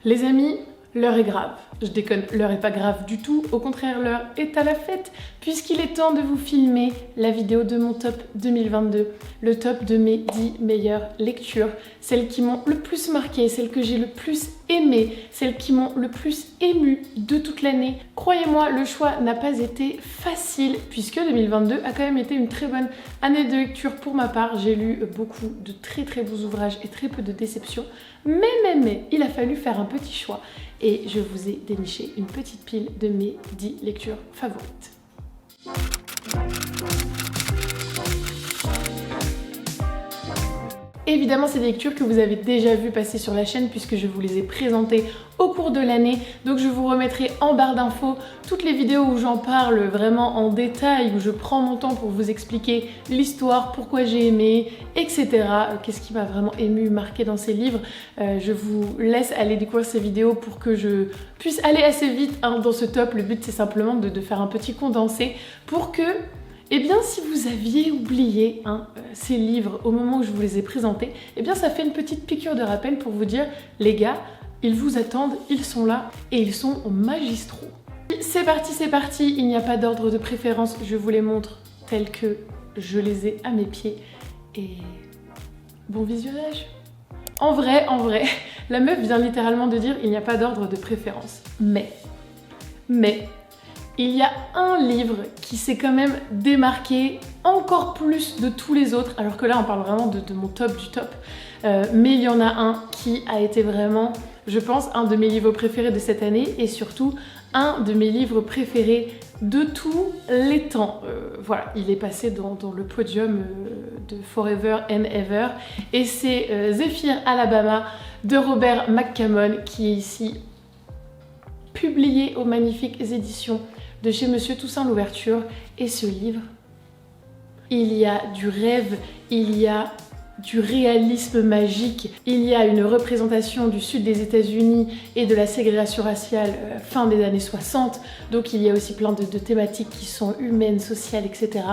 Les amis, l'heure est grave. Je déconne, l'heure est pas grave du tout. Au contraire, l'heure est à la fête puisqu'il est temps de vous filmer la vidéo de mon top 2022. Le top de mes 10 meilleures lectures. Celles qui m'ont le plus marqué, celles que j'ai le plus aimées, celles qui m'ont le plus émue de toute l'année. Croyez-moi, le choix n'a pas été facile puisque 2022 a quand même été une très bonne année de lecture pour ma part. J'ai lu beaucoup de très beaux ouvrages et très peu de déceptions. Mais, il a fallu faire un petit choix et je vous ai déniché une petite pile de mes 10 lectures favorites. Évidemment, c'est des lectures que vous avez déjà vues passer sur la chaîne puisque je vous les ai présentées au cours de l'année. Donc je vous remettrai en barre d'infos toutes les vidéos où j'en parle vraiment en détail, où je prends mon temps pour vous expliquer l'histoire, pourquoi j'ai aimé, etc. Qu'est-ce qui m'a vraiment ému, marqué dans ces livres. Je vous laisse aller découvrir ces vidéos pour que je puisse aller assez vite dans ce top. Le but, c'est simplement de faire un petit condensé pour que... Eh bien, si vous aviez oublié ces livres au moment où je vous les ai présentés, eh bien ça fait une petite piqûre de rappel pour vous dire, les gars, ils vous attendent, ils sont là et ils sont magistraux. C'est parti, il n'y a pas d'ordre de préférence, je vous les montre tels que je les ai à mes pieds et bon visionnage. En vrai, la meuf vient littéralement de dire il n'y a pas d'ordre de préférence. Mais, il y a un livre qui s'est quand même démarqué encore plus de tous les autres, alors que là on parle vraiment de mon top du top, mais il y en a un qui a été vraiment, je pense, un de mes livres préférés de cette année et surtout un de mes livres préférés de tous les temps. Voilà, il est passé dans le podium de Forever and Ever et c'est Zéphyr Alabama de Robert McCammon qui est ici publié aux magnifiques éditions de chez Monsieur Toussaint Louverture. Et ce livre, il y a du rêve, il y a du réalisme magique, il y a une représentation du sud des États-Unis et de la ségrégation raciale fin des années 60, donc il y a aussi plein de thématiques qui sont humaines, sociales, etc.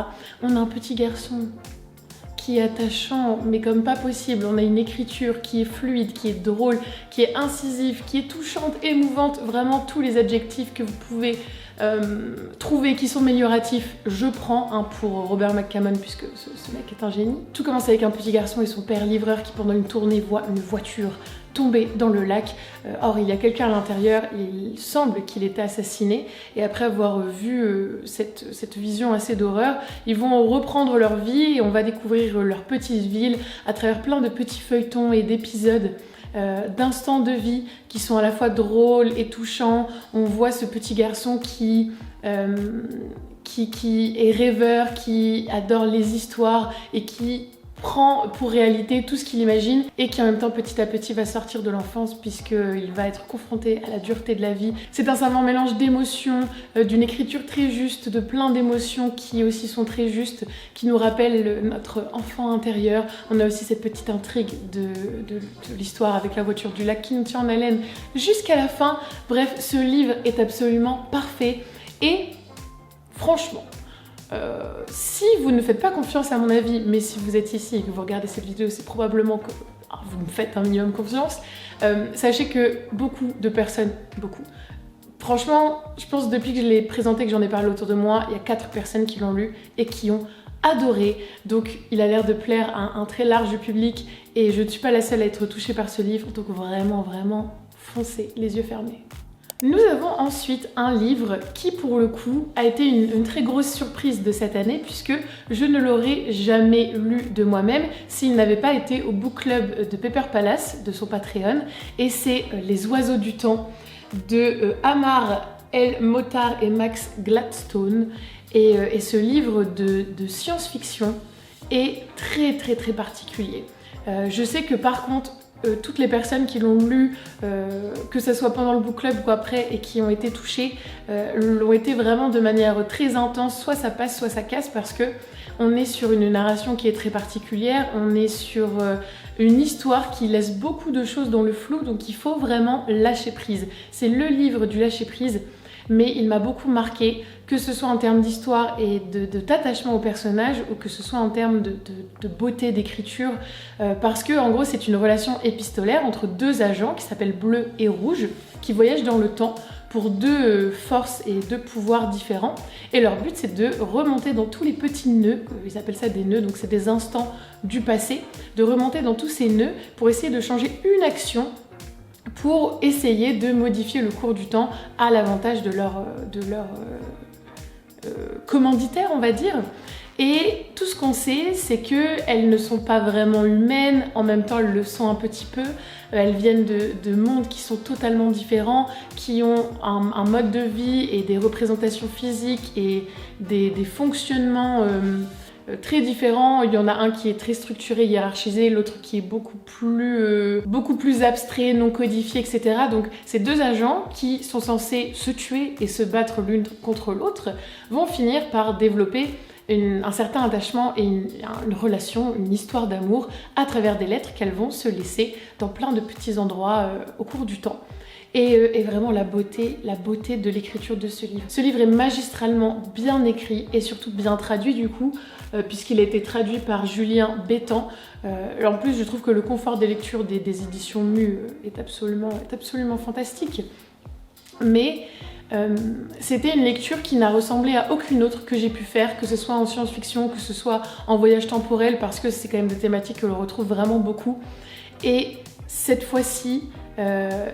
On a un petit garçon qui est attachant, mais comme pas possible. On a une écriture qui est fluide, qui est drôle, qui est incisive, qui est touchante, émouvante, vraiment tous les adjectifs que vous pouvez trouver qui sont amélioratifs, je prends pour Robert McCammon puisque ce mec est un génie. Tout commence avec un petit garçon et son père livreur qui pendant une tournée voit une voiture tomber dans le lac. Or il y a quelqu'un à l'intérieur, il semble qu'il était assassiné et après avoir vu cette vision assez d'horreur, ils vont reprendre leur vie et on va découvrir leur petite ville à travers plein de petits feuilletons et d'épisodes d'instants de vie qui sont à la fois drôles et touchants. On voit ce petit garçon qui est rêveur, qui adore les histoires et qui prend pour réalité tout ce qu'il imagine et qui en même temps petit à petit va sortir de l'enfance puisqu'il va être confronté à la dureté de la vie. C'est un savant mélange d'émotions, d'une écriture très juste, de plein d'émotions qui aussi sont très justes, qui nous rappellent notre enfant intérieur. On a aussi cette petite intrigue de l'histoire avec la voiture du lac qui nous tient en haleine jusqu'à la fin. Bref, ce livre est absolument parfait et franchement, si vous ne faites pas confiance à mon avis, mais si vous êtes ici et que vous regardez cette vidéo, c'est probablement que vous me faites un minimum confiance, sachez que beaucoup de personnes, franchement, je pense depuis que je l'ai présenté, que j'en ai parlé autour de moi, il y a 4 personnes qui l'ont lu et qui ont adoré, donc il a l'air de plaire à un très large public et je ne suis pas la seule à être touchée par ce livre, donc vraiment foncez les yeux fermés. Nous avons ensuite un livre qui pour le coup a été une très grosse surprise de cette année puisque je ne l'aurais jamais lu de moi-même s'il n'avait pas été au book club de Pepper Palace, de son Patreon, et c'est Les Oiseaux du Temps de Amar El Motar et Max Gladstone et ce livre de science-fiction est très particulier. Je sais que par contre toutes les personnes qui l'ont lu, que ce soit pendant le book club ou après, et qui ont été touchées, l'ont été vraiment de manière très intense. Soit ça passe, soit ça casse, parce que on est sur une narration qui est très particulière, on est sur une histoire qui laisse beaucoup de choses dans le flou, donc il faut vraiment lâcher prise. C'est le livre du lâcher prise. mais il m'a beaucoup marqué, que ce soit en termes d'histoire et d'attachement au personnage, ou que ce soit en termes de beauté d'écriture, parce que en gros c'est une relation épistolaire entre deux agents qui s'appellent Bleu et Rouge, qui voyagent dans le temps pour deux forces et deux pouvoirs différents, et leur but c'est de remonter dans tous les petits nœuds, ils appellent ça des nœuds, donc c'est des instants du passé, de remonter dans tous ces nœuds pour essayer de changer une action pour essayer de modifier le cours du temps à l'avantage de leur commanditaire, on va dire. Et tout ce qu'on sait, c'est qu'elles ne sont pas vraiment humaines, en même temps elles le sont un petit peu. Elles viennent de mondes qui sont totalement différents, qui ont un mode de vie et des représentations physiques et des fonctionnements très différents. Il y en a un qui est très structuré, hiérarchisé, l'autre qui est beaucoup plus abstrait, non codifié, etc. Donc ces deux agents qui sont censés se tuer et se battre l'une contre l'autre vont finir par développer un certain attachement et une relation, une histoire d'amour à travers des lettres qu'elles vont se laisser dans plein de petits endroits au cours du temps. Et vraiment la beauté de l'écriture de ce livre. Ce livre est magistralement bien écrit et surtout bien traduit du coup, puisqu'il a été traduit par Julien Bétan. En plus, je trouve que le confort des lectures des éditions Mu est absolument fantastique. Mais c'était une lecture qui n'a ressemblé à aucune autre que j'ai pu faire, que ce soit en science-fiction, que ce soit en voyage temporel, parce que c'est quand même des thématiques que l'on retrouve vraiment beaucoup. Et cette fois-ci,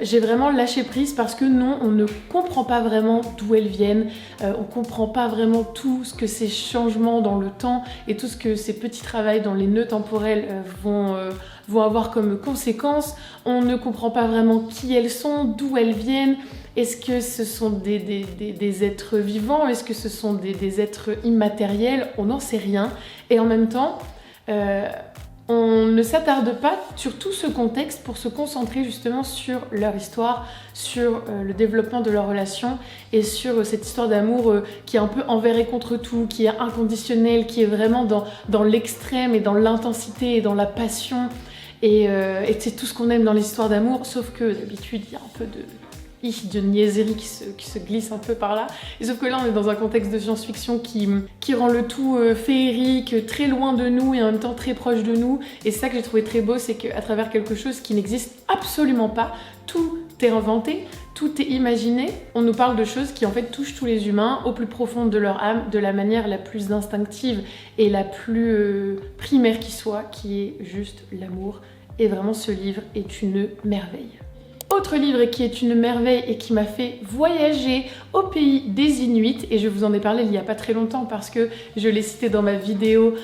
j'ai vraiment lâché prise parce que non, on ne comprend pas vraiment d'où elles viennent, on comprend pas vraiment tout ce que ces changements dans le temps et tout ce que ces petits travails dans les nœuds temporels vont avoir comme conséquence. On ne comprend pas vraiment qui elles sont, d'où elles viennent. Est-ce que ce sont des êtres vivants? Est-ce que ce sont des êtres immatériels? On n'en sait rien. Et en même temps, on ne s'attarde pas sur tout ce contexte pour se concentrer justement sur leur histoire, sur le développement de leur relation et sur cette histoire d'amour qui est un peu envers et contre tout, qui est inconditionnelle, qui est vraiment dans l'extrême et dans l'intensité et dans la passion. Et c'est tout ce qu'on aime dans l'histoire d'amour, sauf que d'habitude il y a un peu de niaiserie qui se glisse un peu par là. Et sauf que là on est dans un contexte de science-fiction qui rend le tout féerique, très loin de nous et en même temps très proche de nous. Et c'est ça que j'ai trouvé très beau, c'est qu'à travers quelque chose qui n'existe absolument pas, tout est inventé, tout est imaginé. On nous parle de choses qui en fait touchent tous les humains au plus profond de leur âme, de la manière la plus instinctive et la plus primaire qui soit, qui est juste l'amour. Et vraiment ce livre est une merveille. Autre livre qui est une merveille et qui m'a fait voyager au pays des Inuits, et je vous en ai parlé il n'y a pas très longtemps parce que je l'ai cité dans ma vidéo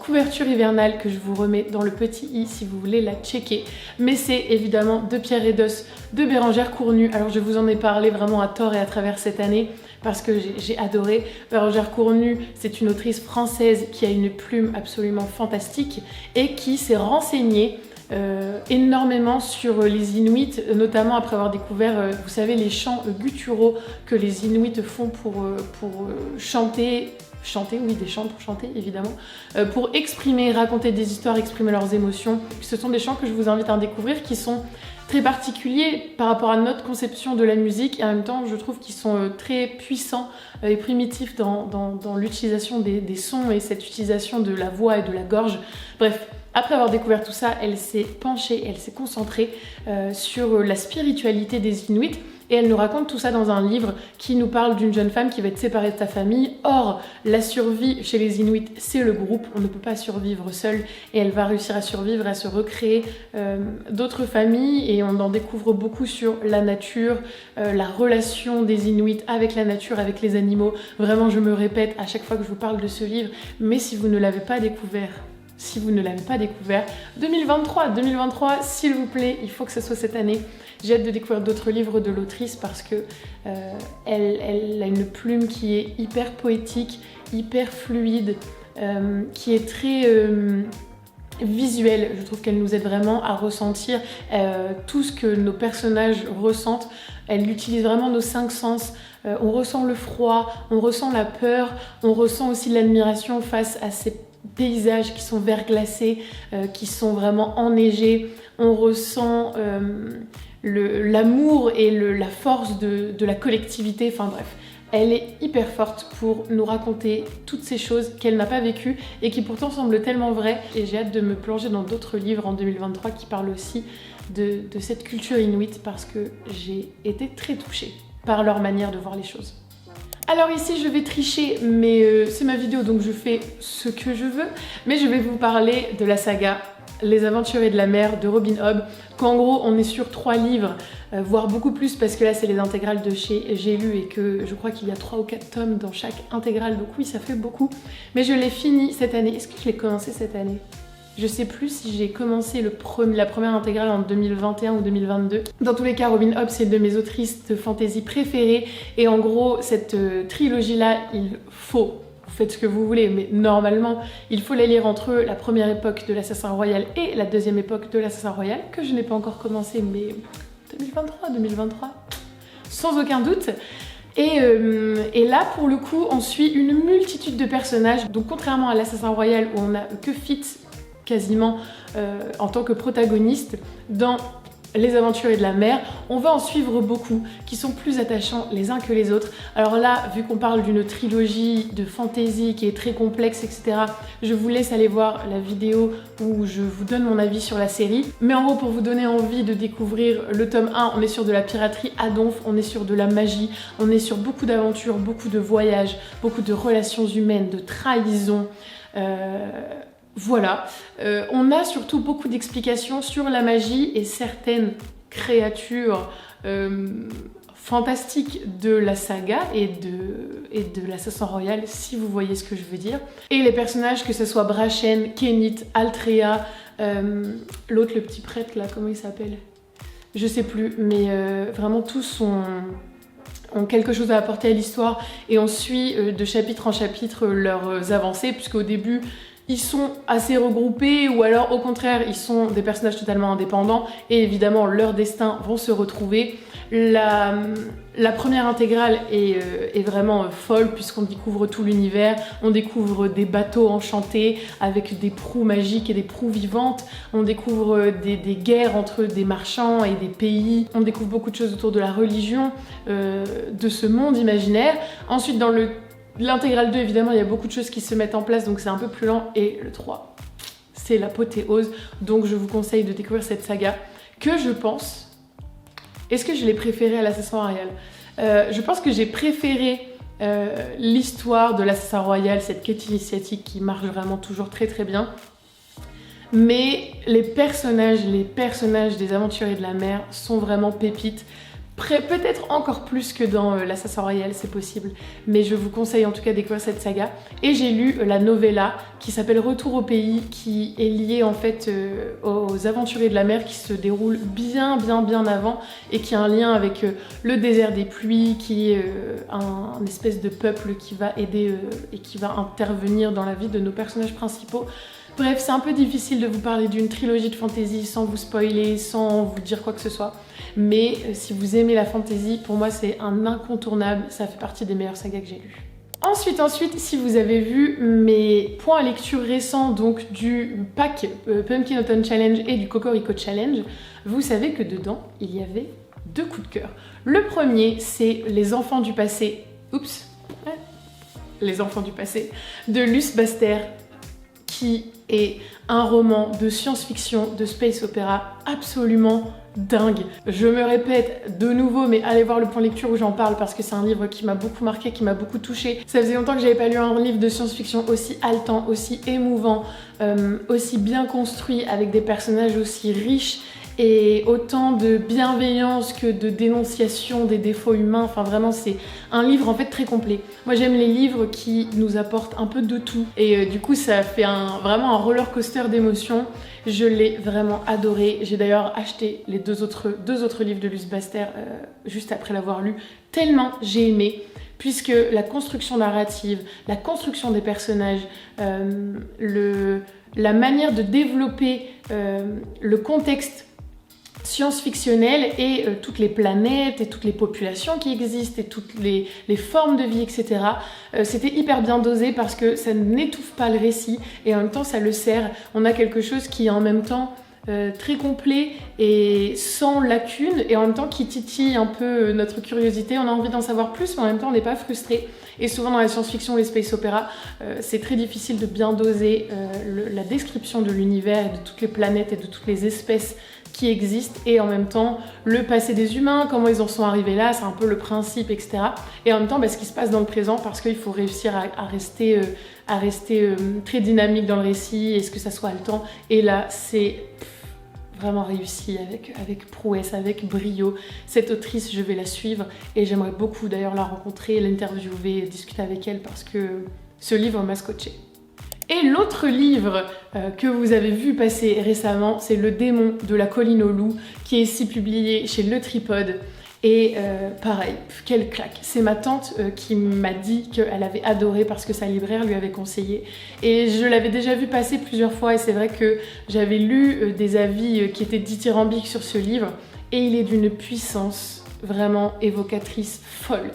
couverture hivernale que je vous remets dans le petit i si vous voulez la checker. Mais c'est évidemment De pierre et d'os de Bérengère Cournu. Alors je vous en ai parlé vraiment à tort et à travers cette année parce que j'ai adoré. Bérengère Cournu, c'est une autrice française qui a une plume absolument fantastique et qui s'est renseignée énormément sur les Inuits, notamment après avoir découvert, vous savez, les chants gutturaux que les Inuits font pour chanter, oui, des chants pour chanter évidemment, pour exprimer, raconter des histoires, exprimer leurs émotions. Ce sont des chants que je vous invite à découvrir qui sont très particuliers par rapport à notre conception de la musique et en même temps je trouve qu'ils sont très puissants et primitifs dans l'utilisation des sons et cette utilisation de la voix et de la gorge. Bref, après avoir découvert tout ça, elle s'est penchée, elle s'est concentrée sur la spiritualité des Inuits et elle nous raconte tout ça dans un livre qui nous parle d'une jeune femme qui va être séparée de sa famille. Or, la survie chez les Inuits, c'est le groupe, on ne peut pas survivre seul et elle va réussir à survivre, à se recréer d'autres familles et on en découvre beaucoup sur la nature, la relation des Inuits avec la nature, avec les animaux. Vraiment, je me répète à chaque fois que je vous parle de ce livre, mais si vous ne l'avez pas découvert, 2023, s'il vous plaît, il faut que ce soit cette année. J'ai hâte de découvrir d'autres livres de l'autrice parce que elle a une plume qui est hyper poétique, hyper fluide, qui est très visuelle. Je trouve qu'elle nous aide vraiment à ressentir tout ce que nos personnages ressentent. Elle utilise vraiment nos 5 sens. On ressent le froid, on ressent la peur, on ressent aussi l'admiration face à ces paysages qui sont verglacés, qui sont vraiment enneigés. On ressent l'amour et la force de la collectivité, enfin bref. Elle est hyper forte pour nous raconter toutes ces choses qu'elle n'a pas vécues et qui pourtant semblent tellement vraies. Et j'ai hâte de me plonger dans d'autres livres en 2023 qui parlent aussi de cette culture inuite parce que j'ai été très touchée par leur manière de voir les choses. Alors ici je vais tricher, mais c'est ma vidéo donc je fais ce que je veux. Mais je vais vous parler de la saga Les Aventuriers de la Mer de Robin Hobb. Qu'en gros on est sur 3 livres, voire beaucoup plus parce que là c'est les intégrales de chez J'ai lu et que je crois qu'il y a 3 ou 4 tomes dans chaque intégrale. Donc oui ça fait beaucoup. Mais je l'ai fini cette année. Est-ce que je l'ai commencé cette année ? Je sais plus si j'ai commencé la première intégrale en 2021 ou 2022. Dans tous les cas, Robin Hobb, c'est une de mes autrices de fantasy préférées. Et en gros, cette trilogie-là, il faut, vous faites ce que vous voulez, mais normalement, il faut la lire entre la première époque de l'Assassin Royal et la deuxième époque de l'Assassin Royal, que je n'ai pas encore commencé, mais 2023, sans aucun doute. Et là, pour le coup, on suit une multitude de personnages. Donc contrairement à l'Assassin Royal, où on a que Fitz quasiment en tant que protagoniste, dans Les Aventuriers de la Mer, on va en suivre beaucoup qui sont plus attachants les uns que les autres. Alors là, vu qu'on parle d'une trilogie de fantasy qui est très complexe, etc., je vous laisse aller voir la vidéo où je vous donne mon avis sur la série. Mais en gros, pour vous donner envie de découvrir le tome 1, on est sur de la piraterie à donf, on est sur de la magie, on est sur beaucoup d'aventures, beaucoup de voyages, beaucoup de relations humaines, de trahison. Voilà, on a surtout beaucoup d'explications sur la magie et certaines créatures fantastiques de la saga et de l'Assassin Royal, si vous voyez ce que je veux dire. Et les personnages, que ce soit Brachen, Kenith, Altrea, l'autre, le petit prêtre là, comment il s'appelle ? Je sais plus, mais vraiment tous ont quelque chose à apporter à l'histoire et on suit de chapitre en chapitre leurs avancées, puisqu'au début, ils sont assez regroupés ou alors au contraire ils sont des personnages totalement indépendants et évidemment leurs destins vont se retrouver. La première intégrale est vraiment folle puisqu'on découvre tout l'univers, on découvre des bateaux enchantés avec des proues magiques et des proues vivantes, on découvre des guerres entre des marchands et des pays, on découvre beaucoup de choses autour de la religion, de ce monde imaginaire. Ensuite dans l'intégrale 2, évidemment, il y a beaucoup de choses qui se mettent en place, donc c'est un peu plus lent. Et le 3, c'est l'apothéose. Donc je vous conseille de découvrir cette saga que je pense... Est-ce que je l'ai préférée à l'Assassin Royal ? Je pense que j'ai préféré l'histoire de l'Assassin Royal, cette quête initiatique qui marche vraiment toujours très très bien. Mais les personnages des Aventuriers de la Mer sont vraiment pépites. Peut-être encore plus que dans l'Assassin Royal, c'est possible, mais je vous conseille en tout cas de découvrir cette saga. Et j'ai lu la novella qui s'appelle Retour au pays, qui est liée en fait aux Aventuriers de la Mer, qui se déroule bien avant et qui a un lien avec le désert des pluies, qui est un espèce de peuple qui va aider et qui va intervenir dans la vie de nos personnages principaux. Bref, c'est un peu difficile de vous parler d'une trilogie de fantasy sans vous spoiler, sans vous dire quoi que ce soit. Mais si vous aimez la fantasy, pour moi c'est un incontournable, ça fait partie des meilleures sagas que j'ai lues. Ensuite, si vous avez vu mes points à lecture récents, donc du pack Pumpkin Autumn Challenge et du Cocorico Challenge, vous savez que dedans, il y avait 2 coups de cœur. Le premier, c'est Les Enfants du passé, Les Enfants du passé, de Luce Baster, qui est un roman de science-fiction, de space opéra absolument dingue. Je me répète de nouveau, mais allez voir le point lecture où j'en parle parce que c'est un livre qui m'a beaucoup marqué, qui m'a beaucoup touchée. Ça faisait longtemps que j'avais pas lu un livre de science-fiction aussi haletant, aussi émouvant, aussi bien construit, avec des personnages aussi riches et autant de bienveillance que de dénonciation des défauts humains. Enfin vraiment c'est un livre en fait très complet. Moi j'aime les livres qui nous apportent un peu de tout et du coup ça fait vraiment un roller coaster d'émotions. Je l'ai vraiment adoré. J'ai d'ailleurs acheté les deux autres livres de Luce Baster juste après l'avoir lu, tellement j'ai aimé. Puisque la construction narrative, la construction des personnages, la manière de développer le contexte science-fictionnelle et toutes les planètes et toutes les populations qui existent et toutes les formes de vie, etc. C'était hyper bien dosé parce que ça n'étouffe pas le récit et en même temps ça le sert. On a quelque chose qui est en même temps très complet et sans lacune et en même temps qui titille un peu notre curiosité. On a envie d'en savoir plus mais en même temps on n'est pas frustré. Et souvent dans la science-fiction ou les space opéra, c'est très difficile de bien doser la description de l'univers et de toutes les planètes et de toutes les espèces qui existent et en même temps le passé des humains, comment ils en sont arrivés là, c'est un peu le principe, etc. Et en même temps ce qui se passe dans le présent parce qu'il faut réussir à rester très dynamique dans le récit et que ça soit haletant. Et là c'est vraiment réussi avec prouesse, avec brio. Cette autrice, je vais la suivre et j'aimerais beaucoup d'ailleurs la rencontrer, l'interviewer, discuter avec elle parce que ce livre m'a scotché. Et l'autre livre que vous avez vu passer récemment, c'est Le démon de la colline aux loups, qui est ici publié chez Le Tripode. Et pareil, quelle claque. C'est ma tante qui m'a dit qu'elle avait adoré parce que sa libraire lui avait conseillé. Et je l'avais déjà vu passer plusieurs fois et c'est vrai que j'avais lu des avis qui étaient dithyrambiques sur ce livre. Et il est d'une puissance vraiment évocatrice folle.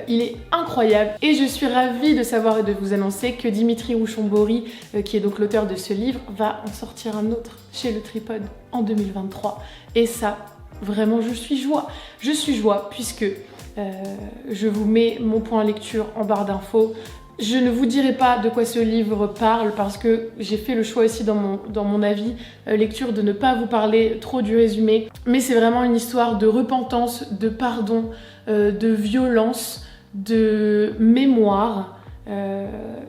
Il est incroyable et je suis ravie de savoir et de vous annoncer que Dimitri Rouchon-Bory, qui est donc l'auteur de ce livre, va en sortir un autre chez Le Tripode en 2023. Et ça, vraiment, je suis joie. Je suis joie puisque je vous mets mon point lecture en barre d'infos. Je ne vous dirai pas de quoi ce livre parle parce que j'ai fait le choix aussi dans mon avis lecture de ne pas vous parler trop du résumé. Mais c'est vraiment une histoire de repentance, de pardon, de violence, de mémoire.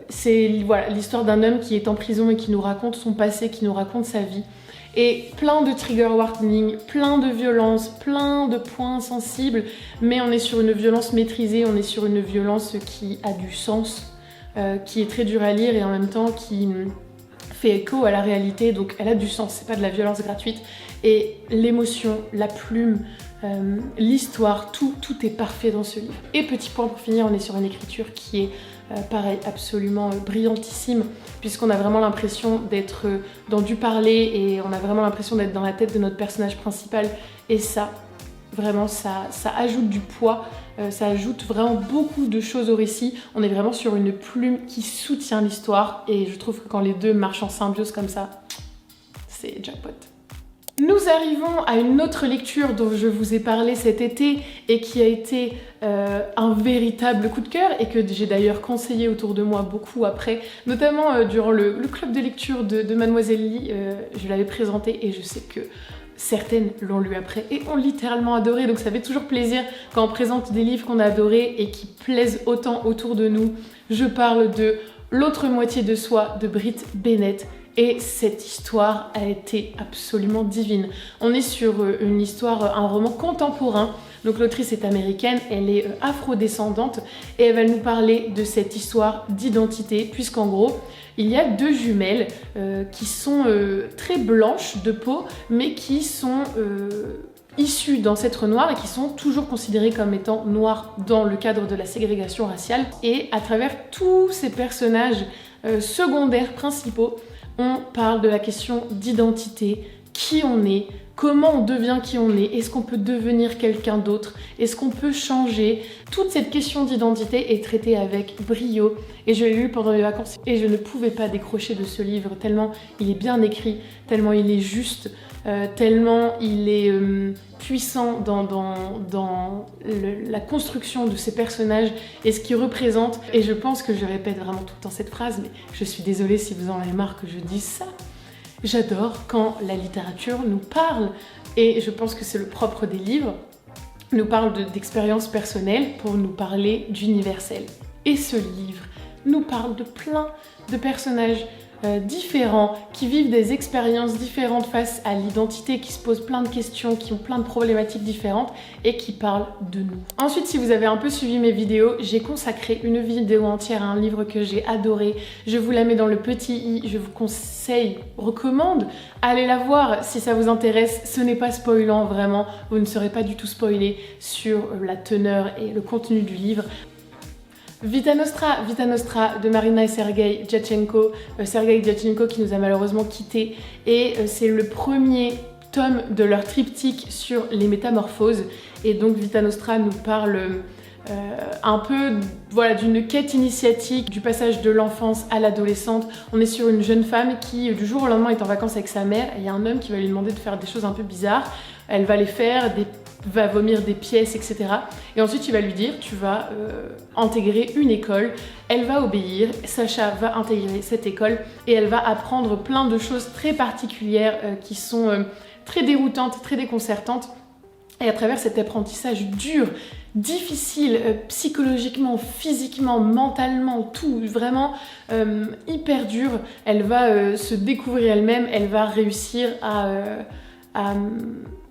C'est voilà, l'histoire d'un homme qui est en prison et qui nous raconte son passé, qui nous raconte sa vie. Et plein de trigger warning, plein de violence, plein de points sensibles, mais on est sur une violence maîtrisée, on est sur une violence qui a du sens, qui est très dure à lire et en même temps qui fait écho à la réalité, donc elle a du sens, c'est pas de la violence gratuite. Et l'émotion, la plume, l'histoire, tout est parfait dans ce livre. Et petit point pour finir, on est sur une écriture qui est pareil, absolument brillantissime, puisqu'on a vraiment l'impression d'être dans du parler et on a vraiment l'impression d'être dans la tête de notre personnage principal. Et ça, vraiment, ça ajoute du poids, ça ajoute vraiment beaucoup de choses au récit. On est vraiment sur une plume qui soutient l'histoire et je trouve que quand les deux marchent en symbiose comme ça, c'est jackpot. Nous arrivons à une autre lecture dont je vous ai parlé cet été et qui a été un véritable coup de cœur et que j'ai d'ailleurs conseillé autour de moi beaucoup après, notamment durant le club de lecture de Mademoiselle Lee, je l'avais présenté et je sais que certaines l'ont lu après et ont littéralement adoré, donc ça fait toujours plaisir quand on présente des livres qu'on a adorés et qui plaisent autant autour de nous. Je parle de L'autre moitié de soi de Brit Bennett. Et cette histoire a été absolument divine. On est sur une histoire, un roman contemporain. Donc l'autrice est américaine, elle est afrodescendante et elle va nous parler de cette histoire d'identité puisqu'en gros, il y a deux jumelles qui sont très blanches de peau mais qui sont issues d'ancêtres noirs et qui sont toujours considérées comme étant noires dans le cadre de la ségrégation raciale. Et à travers tous ces personnages secondaires principaux, on parle de la question d'identité, qui on est, comment on devient qui on est, est-ce qu'on peut devenir quelqu'un d'autre, est-ce qu'on peut changer. Toute cette question d'identité est traitée avec brio et je l'ai lu pendant les vacances et je ne pouvais pas décrocher de ce livre tellement il est bien écrit, tellement il est juste, tellement il est puissant dans la construction de ces personnages et ce qu'ils représentent. Et je pense que je répète vraiment tout le temps cette phrase, mais je suis désolée si vous en avez marre que je dise ça. J'adore quand la littérature nous parle, et je pense que c'est le propre des livres, nous parle d'expériences personnelles pour nous parler d'universel. Et ce livre nous parle de plein de personnages différents, qui vivent des expériences différentes face à l'identité, qui se posent plein de questions, qui ont plein de problématiques différentes et qui parlent de nous. Ensuite, si vous avez un peu suivi mes vidéos, j'ai consacré une vidéo entière à un livre que j'ai adoré. Je vous la mets dans le petit i, je vous conseille, recommande, allez la voir si ça vous intéresse. Ce n'est pas spoilant, vraiment, vous ne serez pas du tout spoilé sur la teneur et le contenu du livre. Vita Nostra de Marina et Sergei Djatchenko. Sergei Djatchenko qui nous a malheureusement quittés et c'est le premier tome de leur triptyque sur les métamorphoses. Et donc Vita Nostra nous parle un peu voilà, d'une quête initiatique du passage de l'enfance à l'adolescente. On est sur une jeune femme qui du jour au lendemain est en vacances avec sa mère et il y a un homme qui va lui demander de faire des choses un peu bizarres. Elle va les faire, va vomir des pièces, etc. Et ensuite il va lui dire tu vas intégrer une école. Elle va obéir, Sacha va intégrer cette école et elle va apprendre plein de choses très particulières qui sont très déroutantes, très déconcertantes. Et à travers cet apprentissage dur, difficile, psychologiquement, physiquement, mentalement, tout, vraiment hyper dur, elle va se découvrir elle-même, elle va réussir à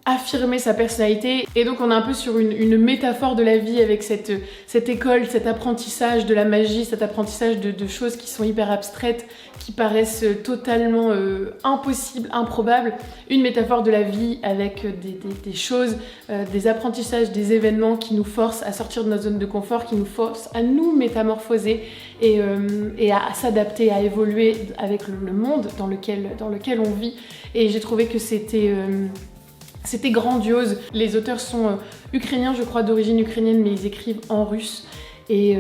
affirmer sa personnalité. Et donc on est un peu sur une métaphore de la vie avec cette école, cet apprentissage de la magie, cet apprentissage de choses qui sont hyper abstraites, qui paraissent totalement impossibles, improbables. Une métaphore de la vie avec des choses, des apprentissages, des événements qui nous forcent à sortir de notre zone de confort, qui nous forcent à nous métamorphoser et à s'adapter, à évoluer avec le monde dans lequel on vit. Et j'ai trouvé que c'était grandiose. Les auteurs sont ukrainiens, je crois, d'origine ukrainienne, mais ils écrivent en russe. Et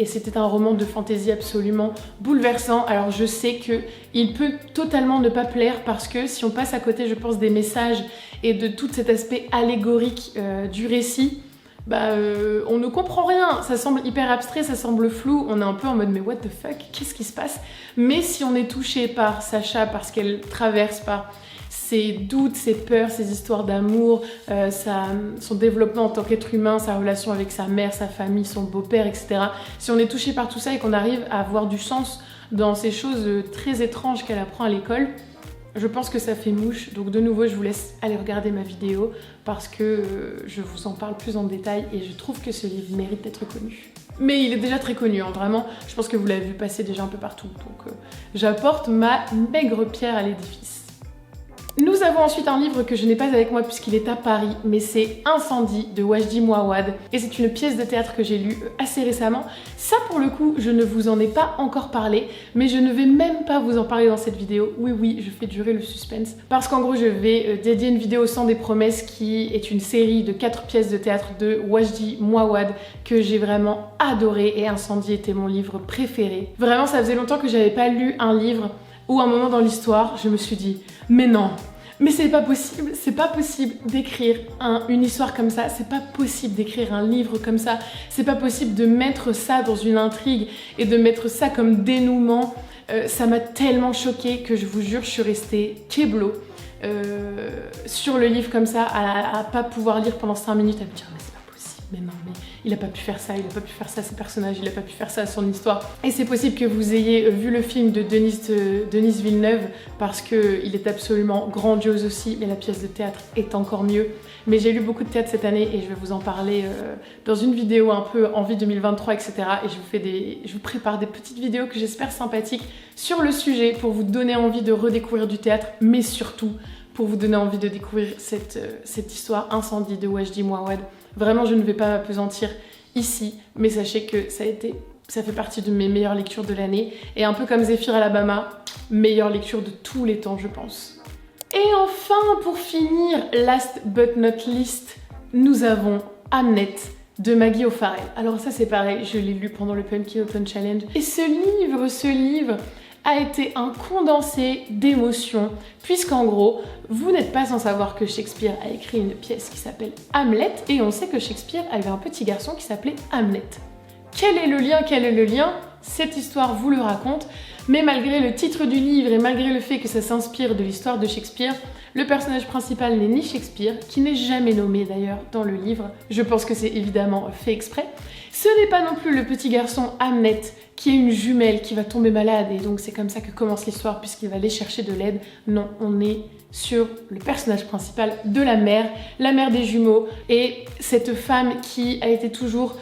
c'était un roman de fantasy absolument bouleversant. Alors je sais qu'il peut totalement ne pas plaire parce que si on passe à côté, je pense, des messages et de tout cet aspect allégorique du récit, on ne comprend rien. Ça semble hyper abstrait, ça semble flou. On est un peu en mode mais what the fuck, qu'est-ce qui se passe? Mais si on est touché par Sacha, parce qu'elle traverse par ses doutes, ses peurs, ses histoires d'amour, son développement en tant qu'être humain, sa relation avec sa mère, sa famille, son beau-père, etc. Si on est touché par tout ça et qu'on arrive à avoir du sens dans ces choses très étranges qu'elle apprend à l'école, je pense que ça fait mouche. Donc de nouveau, je vous laisse aller regarder ma vidéo parce que je vous en parle plus en détail et je trouve que ce livre mérite d'être connu. Mais il est déjà très connu, hein, vraiment. Je pense que vous l'avez vu passer déjà un peu partout. Donc j'apporte ma maigre pierre à l'édifice. Nous avons ensuite un livre que je n'ai pas avec moi puisqu'il est à Paris, mais c'est Incendie de Wajdi Mouawad et c'est une pièce de théâtre que j'ai lue assez récemment. Ça pour le coup, je ne vous en ai pas encore parlé, mais je ne vais même pas vous en parler dans cette vidéo. Oui, je fais durer le suspense parce qu'en gros je vais dédier une vidéo au Sang des Promesses qui est une série de 4 pièces de théâtre de Wajdi Mouawad que j'ai vraiment adoré et Incendie était mon livre préféré. Vraiment, ça faisait longtemps que j'avais pas lu un livre où à un moment dans l'histoire, je me suis dit mais non, mais c'est pas possible d'écrire une histoire comme ça, c'est pas possible d'écrire un livre comme ça, c'est pas possible de mettre ça dans une intrigue et de mettre ça comme dénouement. Ça m'a tellement choquée que je vous jure, je suis restée keblo sur le livre comme ça, à pas pouvoir lire pendant 5 minutes, à me dire mais c'est pas possible, mais non, mais il a pas pu faire ça, il a pas pu faire ça à ses personnages, il a pas pu faire ça à son histoire. Et c'est possible que vous ayez vu le film de Denis Villeneuve parce qu'il est absolument grandiose aussi, mais la pièce de théâtre est encore mieux. Mais j'ai lu beaucoup de théâtre cette année et je vais vous en parler dans une vidéo un peu envie 2023, etc. Et je vous prépare des petites vidéos que j'espère sympathiques sur le sujet pour vous donner envie de redécouvrir du théâtre, mais surtout pour vous donner envie de découvrir cette histoire Incendie de Wajdi Mouawad. Vraiment, je ne vais pas m'apesantir ici, mais sachez que ça fait partie de mes meilleures lectures de l'année. Et un peu comme Zephyr Alabama, meilleure lecture de tous les temps, je pense. Et enfin, pour finir, last but not least, nous avons Hamnet de Maggie O'Farrell. Alors ça, c'est pareil, je l'ai lu pendant le Pumpkin Open Challenge. Et ce livre a été un condensé d'émotions, puisqu'en gros, vous n'êtes pas sans savoir que Shakespeare a écrit une pièce qui s'appelle Hamlet, et on sait que Shakespeare avait un petit garçon qui s'appelait Hamlet. Quel est le lien? Cette histoire vous le raconte, mais malgré le titre du livre et malgré le fait que ça s'inspire de l'histoire de Shakespeare, le personnage principal n'est ni Shakespeare, qui n'est jamais nommé d'ailleurs dans le livre. Je pense que c'est évidemment fait exprès. Ce n'est pas non plus le petit garçon Hamnet, qui est une jumelle qui va tomber malade et donc c'est comme ça que commence l'histoire puisqu'il va aller chercher de l'aide. Non, on est sur le personnage principal de la mère des jumeaux et cette femme qui a été toujours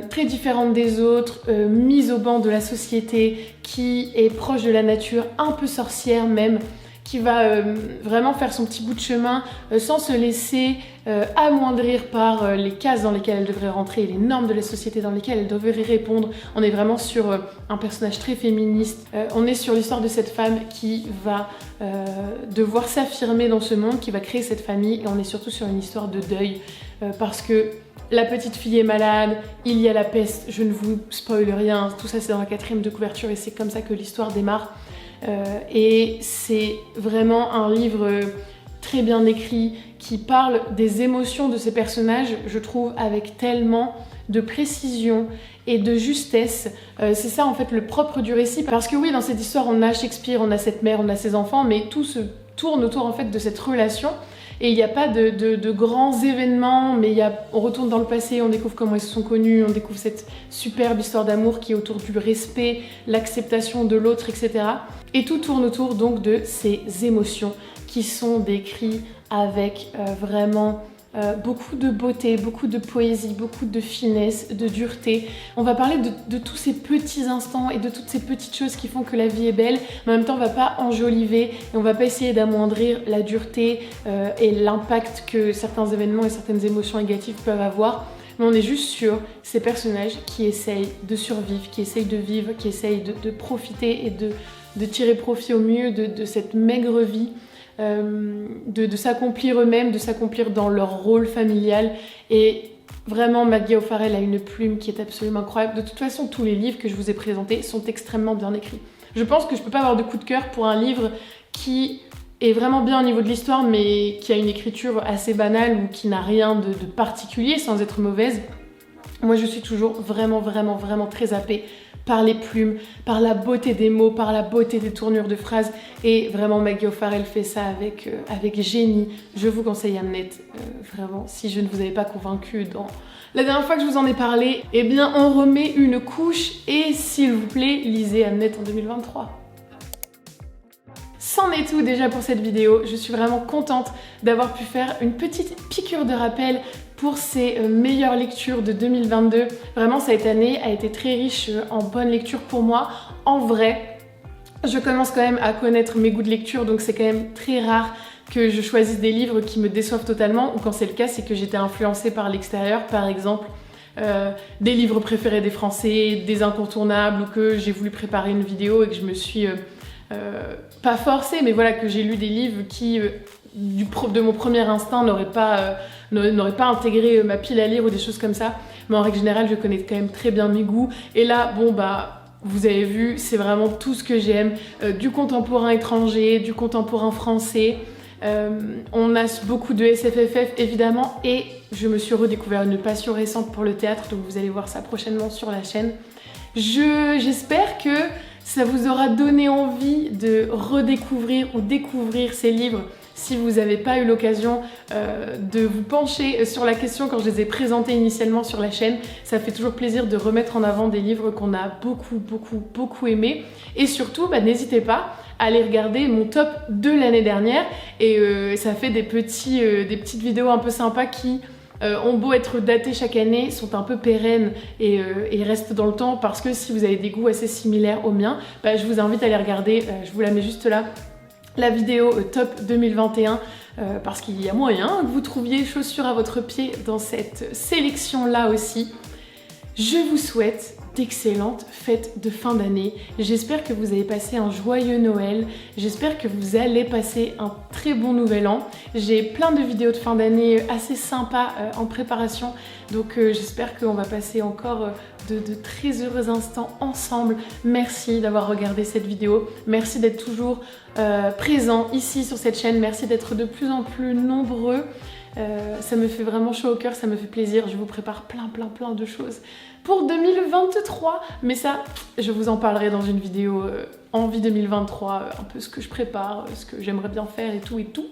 très différente des autres, mise au banc de la société, qui est proche de la nature, un peu sorcière même, qui va vraiment faire son petit bout de chemin sans se laisser amoindrir par les cases dans lesquelles elle devrait rentrer, les normes de la société dans lesquelles elle devrait répondre. On est vraiment sur un personnage très féministe. On est sur l'histoire de cette femme qui va devoir s'affirmer dans ce monde, qui va créer cette famille, et on est surtout sur une histoire de deuil parce que la petite fille est malade, il y a la peste, je ne vous spoil rien, tout ça c'est dans la 4e de couverture et c'est comme ça que l'histoire démarre. Et c'est vraiment un livre très bien écrit qui parle des émotions de ces personnages, je trouve, avec tellement de précision et de justesse. C'est ça en fait le propre du récit, parce que oui, dans cette histoire on a Shakespeare, on a cette mère, on a ses enfants, mais tout se tourne autour en fait de cette relation. Et il n'y a pas de grands événements, mais on retourne dans le passé, on découvre comment ils se sont connus, on découvre cette superbe histoire d'amour qui est autour du respect, l'acceptation de l'autre, etc. Et tout tourne autour donc de ces émotions qui sont décrites avec vraiment beaucoup de beauté, beaucoup de poésie, beaucoup de finesse, de dureté. On va parler de tous ces petits instants et de toutes ces petites choses qui font que la vie est belle, mais en même temps on va pas enjoliver et on va pas essayer d'amoindrir la dureté et l'impact que certains événements et certaines émotions négatives peuvent avoir. Mais on est juste sur ces personnages qui essayent de survivre, qui essayent de vivre, qui essayent de profiter et de tirer profit au mieux de cette maigre vie. De s'accomplir eux-mêmes, de s'accomplir dans leur rôle familial. Et vraiment, Maggie O'Farrell a une plume qui est absolument incroyable. De toute façon, tous les livres que je vous ai présentés sont extrêmement bien écrits. Je pense que je peux pas avoir de coup de cœur pour un livre qui est vraiment bien au niveau de l'histoire, mais qui a une écriture assez banale ou qui n'a rien de particulier sans être mauvaise. Moi, je suis toujours vraiment très happée par les plumes, par la beauté des mots, par la beauté des tournures de phrases. Et vraiment, Maggie O'Farrell fait ça avec génie. Je vous conseille Hamnet, vraiment, si je ne vous avais pas convaincu dans la dernière fois que je vous en ai parlé, eh bien, on remet une couche et s'il vous plaît, lisez Hamnet en 2023. C'en est tout déjà pour cette vidéo. Je suis vraiment contente d'avoir pu faire une petite piqûre de rappel pour ces meilleures lectures de 2022. Vraiment, cette année a été très riche en bonnes lectures pour moi. En vrai, je commence quand même à connaître mes goûts de lecture, donc c'est quand même très rare que je choisisse des livres qui me déçoivent totalement, ou quand c'est le cas, c'est que j'étais influencée par l'extérieur, par exemple des livres préférés des Français, des incontournables, ou que j'ai voulu préparer une vidéo et que je me suis pas forcée, mais voilà, que j'ai lu des livres qui de mon premier instinct n'auraient pas intégré ma pile à lire ou des choses comme ça. Mais en règle générale, je connais quand même très bien mes goûts. Et là, bon bah, vous avez vu, c'est vraiment tout ce que j'aime. Du contemporain étranger, du contemporain français. On a beaucoup de SFFF évidemment, et je me suis redécouvert une passion récente pour le théâtre, donc vous allez voir ça prochainement sur la chaîne. J'espère que ça vous aura donné envie de redécouvrir ou découvrir ces livres si vous n'avez pas eu l'occasion de vous pencher sur la question quand je les ai présentés initialement sur la chaîne. Ça fait toujours plaisir de remettre en avant des livres qu'on a beaucoup aimés. Et surtout, bah, n'hésitez pas à aller regarder mon top de l'année dernière. Et ça fait des petites vidéos un peu sympas qui ont beau être datées chaque année, sont un peu pérennes et restent dans le temps, parce que si vous avez des goûts assez similaires aux miens, bah, je vous invite à les regarder. Je vous la mets juste là. La vidéo top 2021 parce qu'il y a moyen que vous trouviez chaussures à votre pied dans cette sélection là aussi. Je vous souhaite d'excellentes fêtes de fin d'année. J'espère que vous avez passé un joyeux Noël. J'espère que vous allez passer un très bon nouvel an. J'ai plein de vidéos de fin d'année assez sympas en préparation. Donc j'espère qu'on va passer encore de très heureux instants ensemble. Merci d'avoir regardé cette vidéo. Merci d'être toujours présent ici sur cette chaîne. Merci d'être de plus en plus nombreux. Ça me fait vraiment chaud au cœur, ça me fait plaisir. Je vous prépare plein de choses pour 2023, mais ça, je vous en parlerai dans une vidéo envie 2023, un peu ce que je prépare, ce que j'aimerais bien faire et tout.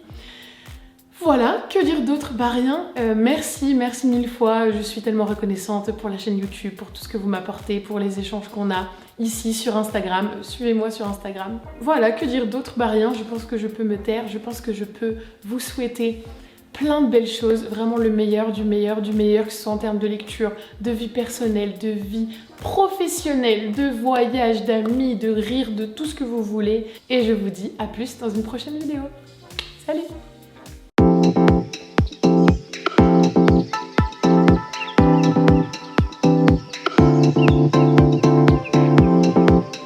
Voilà, que dire d'autre? Bah rien, merci mille fois, je suis tellement reconnaissante pour la chaîne YouTube, pour tout ce que vous m'apportez, pour les échanges qu'on a ici sur Instagram, suivez-moi sur Instagram. Voilà, que dire d'autre? Bah rien, je pense que je peux me taire, je pense que je peux vous souhaiter plein de belles choses, vraiment le meilleur du meilleur du meilleur, que ce soit en termes de lecture, de vie personnelle, de vie professionnelle, de voyage, d'amis, de rire, de tout ce que vous voulez. Et je vous dis à plus dans une prochaine vidéo. Salut!